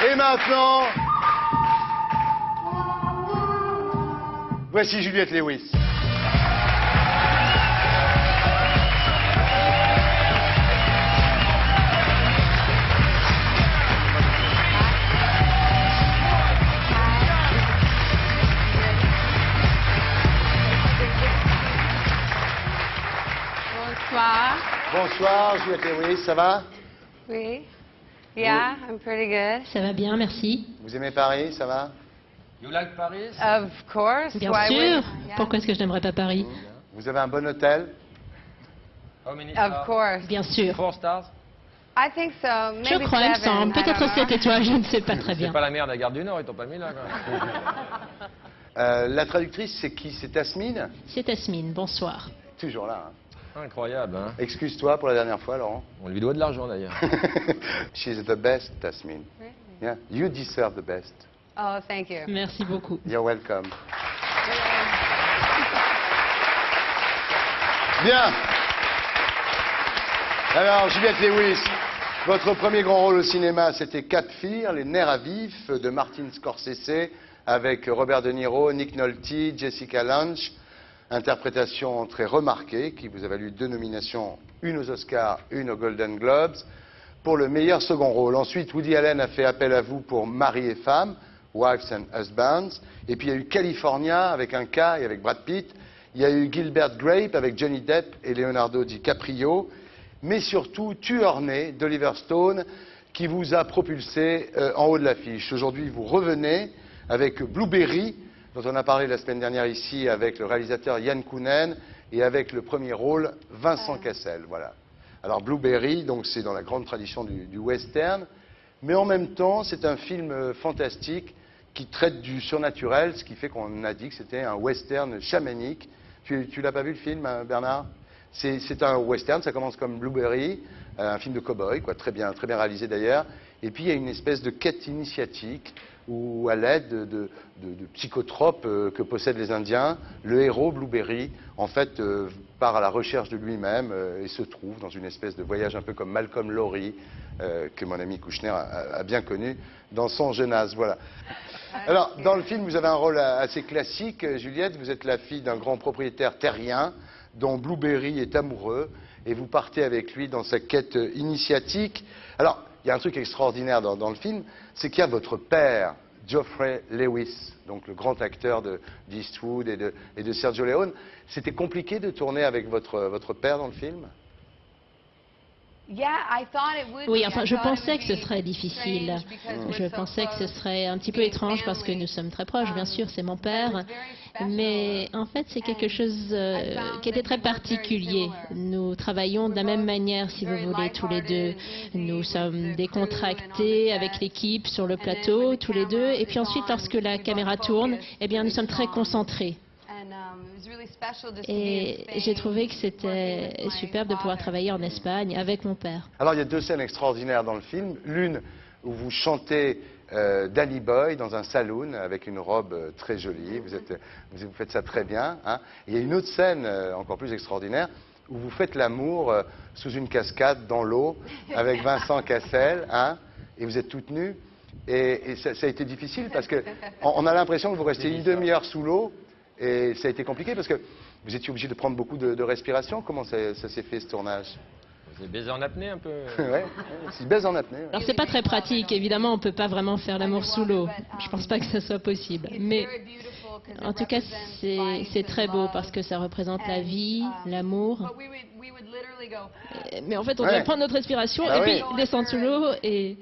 Et maintenant, voici Juliette Lewis. Bonsoir. Bonsoir, Juliette Lewis, ça va? Oui. Yeah, I'm pretty good. Ça va bien, merci. Vous aimez Paris, ça va? You like Paris? Of course. Bien Why sûr. wouldn't- Yeah. Pourquoi est-ce que je n'aimerais pas Paris? Vous avez un bon hôtel? How many Of stars? course. Bien sûr. 4 stars? I think so. Maybe Je crois, il me seven. semble. I Peut-être don't know. 7 étoiles, je ne sais pas très bien. C'est pas la mère de la gare du Nord, ils t'ont pas mis là, quoi. La traductrice, c'est qui? C'est Tasmine? C'est Tasmine, bonsoir. Toujours là. Hein. Incroyable, hein? Excuse-toi pour la dernière fois, Laurent. On lui doit de l'argent d'ailleurs. She's the best, Tasmine. Really? Yeah, you deserve the best. Oh, thank you. Merci beaucoup. You're welcome. Bien. Alors, Juliette Lewis, votre premier grand rôle au cinéma, c'était Cap Fear, Les nerfs à vif de Martin Scorsese, avec Robert De Niro, Nick Nolte, Jessica Lange. Interprétation très remarquée, qui vous a valu 2 nominations, une aux Oscars, une aux Golden Globes, pour le meilleur second rôle. Ensuite, Woody Allen a fait appel à vous pour Mari et Femme, Wives and Husbands. Et puis il y a eu California avec un K et avec Brad Pitt. Il y a eu Gilbert Grape avec Johnny Depp et Leonardo DiCaprio. Mais surtout, Tueur né d'Oliver Stone, qui vous a propulsé en haut de l'affiche. Aujourd'hui, vous revenez avec Blueberry, dont on a parlé la semaine dernière ici avec le réalisateur Yann Kounen et avec le premier rôle Vincent Cassel. Voilà. Alors Blueberry, donc c'est dans la grande tradition du western, mais en même temps c'est un film fantastique qui traite du surnaturel, ce qui fait qu'on a dit que c'était un western chamanique. Tu l'as pas vu le film, Bernard? C'est un western, ça commence comme Blueberry, un film de cow-boy, quoi, très bien réalisé d'ailleurs. Et puis il y a une espèce de quête initiatique où, à l'aide de psychotropes que possèdent les Indiens, le héros Blueberry, en fait, part à la recherche de lui-même et se trouve dans une espèce de voyage un peu comme Malcolm Lowry, que mon ami Kouchner a bien connu dans son jeune âge. Voilà. Alors, dans le film, vous avez un rôle assez classique, Juliette. Vous êtes la fille d'un grand propriétaire terrien dont Blueberry est amoureux et vous partez avec lui dans sa quête initiatique. Alors, il y a un truc extraordinaire dans le film, c'est qu'il y a votre père, Geoffrey Lewis, donc le grand acteur d'Eastwood et de Sergio Leone. C'était compliqué de tourner avec votre père dans le film? Oui, enfin, je pensais que ce serait difficile. Je pensais que ce serait un petit peu étrange parce que nous sommes très proches, bien sûr, c'est mon père. Mais en fait, c'est quelque chose qui était très particulier. Nous travaillons de la même manière, si vous voulez, tous les deux. Nous sommes décontractés avec l'équipe sur le plateau, tous les deux. Et puis ensuite, lorsque la caméra tourne, eh bien, nous sommes très concentrés. Et j'ai trouvé que c'était superbe de pouvoir travailler en Espagne avec mon père. Alors il y a 2 scènes extraordinaires dans le film. L'une où vous chantez Danny Boy dans un saloon avec une robe très jolie. Vous faites ça très bien. Hein. Et il y a une autre scène encore plus extraordinaire où vous faites l'amour sous une cascade dans l'eau avec Vincent Cassel. Hein, et vous êtes toutes nues. Et ça a été difficile parce qu'on a l'impression que vous restez une demi-heure sous l'eau. Et ça a été compliqué parce que vous étiez obligé de prendre beaucoup de respiration. Comment ça s'est fait ce tournage? Vous avez baisé en apnée un peu? Ouais, c'est baise en apnée. Ouais. Alors c'est pas très pratique, évidemment, on peut pas vraiment faire l'amour sous l'eau. Je pense pas que ce soit possible. Mais en tout cas, c'est très beau parce que ça représente la vie, l'amour. Mais en fait, on doit prendre notre respiration Bah et oui. puis descendre sous l'eau et